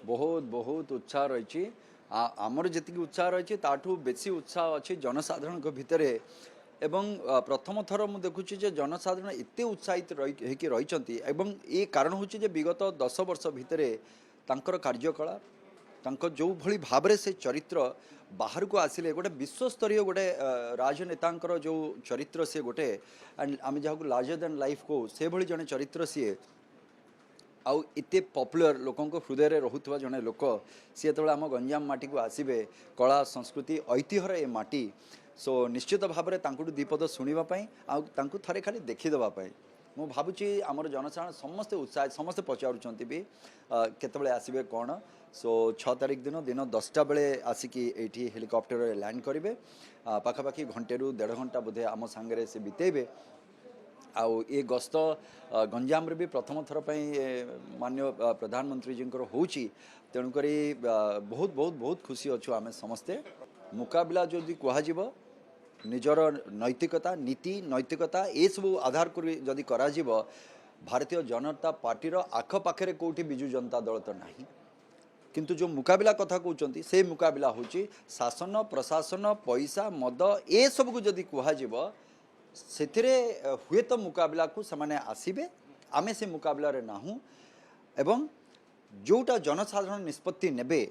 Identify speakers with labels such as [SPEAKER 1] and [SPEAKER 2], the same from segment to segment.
[SPEAKER 1] बहुत बहुत उत्साह रही आमर जी उत्साह रही ताठू बेसी उत्साह अच्छी जनसाधारण भितर एवं प्रथम थर मु देखुची जे जनसाधारण एते उत्साहित रही ये कारण हूँ विगत 10 वर्ष भितर तांकर कार्यकला जो भली भाव से चरित्र बाहर को आसिले गोटे विश्वस्तरीय गोटे राजनेता जो चरित्र सी गोटे एंड आम जहाँ लार्जर देन लाइफ को से भली जने चरित्र सी आउ इते पॉपुलर लोकों हृदय में रोथुवा जड़े लोक सी जो आम गंजाम माटी को आसबे कला संस्कृति ऐतिह्यर ए माटी सो निश्चित भाव में दीपद शुणापी आउ थे खाली देखीदेवाई मु भावुची आमर जनसाधारण समस्ते उत्साह समस्ते पचारुंट भी केतबेले आसबे कौन सो 6 तारिख दिन 10टा बेले आसिकी एठी हेलिकॉप्टर लैंड करेंगे पाखापाखि घंटे रु 1.5 घंटा बोधे आम सांगे से बितेबे आउ ये गस्त गंजाम भी प्रथम थर माननीय प्रधानमंत्री जी होची तेणुक बहुत बहुत बहुत खुशी अच्छु आम समस्ते मुकाबला जो कह निजर नैतिकता नीति नैतिकता ये सब आधार कर जदि करा भारतीय जनता पार्टी आखपाखे कौटी बिजु जनता दल तो नहीं किंतु जो मुकाबला कथा कहते से मुकाबला होची शासन प्रशासन पैसा मद ए सब को जदि कह हुए तो मुकाबला को समाने आसीबे आमे से मुकाबला रे नाहू एवं जोटा जनसाधारण निष्पत्ति नेबे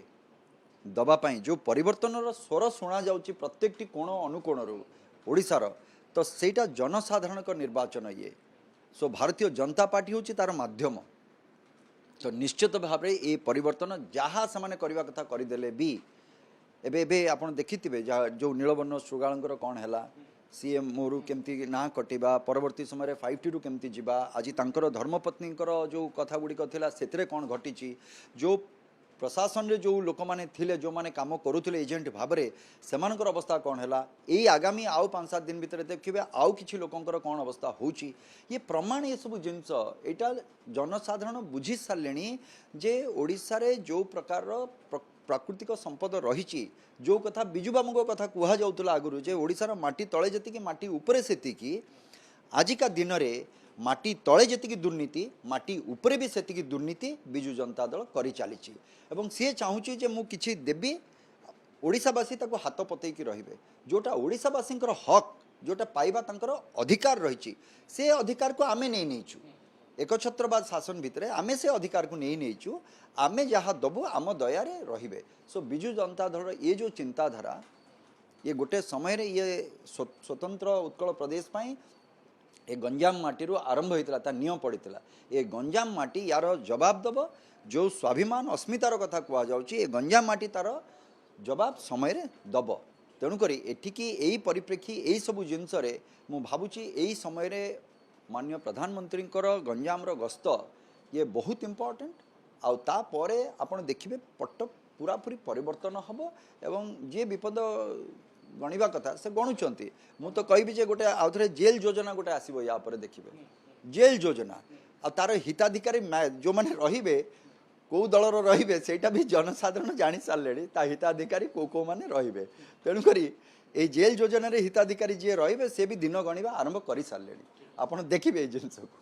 [SPEAKER 1] दबापाई जो परिवर्तन स्वर शुणा जाउची प्रत्येक कोण अनुकोण ओडिशार तो सेटा जनसाधारण का निर्वाचन ये सो भारतीय जनता पार्टी होची तार माध्यम तो निश्चित भाव में ये परिवर्तन जहाँ से करने कथा करदेले भी एबे एबे आपण देखिथिबे जो नीलवर्ण श्रृगालंकर कौन है सीएम मोरू केमती ना कटिबा परवर्ती समय 5T रु केमती जीवा आज तांकर धर्मपत्नी जो कथा गुड़िक थिला सेतिरे कौन घटी जो प्रशासन रे जो लोक माने थिले जो माने काम करुथिले एजेंट भाबरे सेमानकर अवस्था कौन है यही आगामी आउ 5-7 दिन भितर देखिए आउ किछि लोकंकर कौन अवस्था होची ये प्रमाण ये सब जिनस एटा जनसाधारण बुझी सारे जे ओडिशा रे जो प्रकार प्राकृतिक संपद रही जो कथा बिजु बाबू कथा कह जाऊला आगुरी जे ओडिशार माटी तले जति माटी उपरे सेतिकी आजिका दिन में माटी तले जी दुर्नीति माटी उपरे भी सेतिकी दुर्नीति बिजु जनता दल करी चली एवं सी चाहूँगी जे मु किछि देबी ओडिशावासी ताको हाथ पतेकी रहिबे जोटा ओडिशावासी हक जोटा पाइबा तांकर अधिकार रही से अधिकार को आमे नहीं नहींचु एकछत्रवाद शासन भितर आमे से अधिकार को नहीं नहींचु आमे जहाँ दबु आम दयारे रहिबे सो बिजु जनता दल ये जो चिंताधारा ये गोटे समय रे ये स्वतंत्र उत्कल प्रदेश पाई ये गंजाम माटी आरंभ होता नियम पड़ता ये गंजाम माटी यार जवाब दब जो स्वाभिमान अस्मितार कथा कहुच्छी गंजाम माटी तार जवाब समय रे दब तेणुक एठिकी यही परिप्रेक्षी यही सब जिनस मु भावुची यही समय रे माननीय प्रधानमंत्री गंजाम गस्त ये बहुत इम्पोर्टेंट आउ तापरे आपण देखिए पट्ट पूरापूरी परिवर्तन हम एवं जे विपद गणिबा कथा से गणुंट मु तो कहबी जे गोटे आउ थे जेल योजना गोटे आसो या देखिए जेल योजना आ तार हिताधिकारी जो मैंने रहिबे कौ दलर रहिबे सेटा भी जनसाधारण जानी सारे ता हिताधिकारी कौ माने रहिबे तेणुक ये जेल योजना रे हिताधिकारी जी रहिबे से भी दिन गणिबा आरंभ कर सारे आपड़ देखिए जिनस को